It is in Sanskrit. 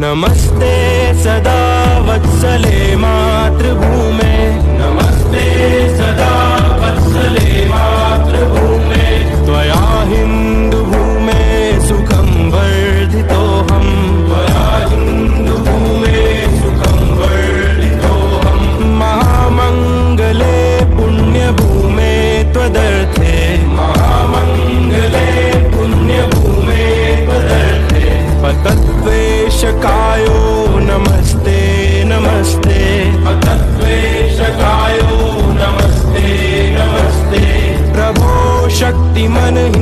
नमस्ते सदा वत्सले मातृभूमे, नमस्ते सदा वत्सले मातृभूमे। त्वया हिन्दुभूमे सुखं वर्धितोऽहम्, त्वया हिन्दुभूमे सुखं वर्धितोऽहम्। महामङ्गले पुण्यभूमे त्वदर्थे, महामङ्गले पुण्यभूमे त्वदर्थे। पतद्वेषकायो नमस्ते नमस्ते, पतद्वेषकायो नमस्ते नमस्ते। प्रभो शक्तिमन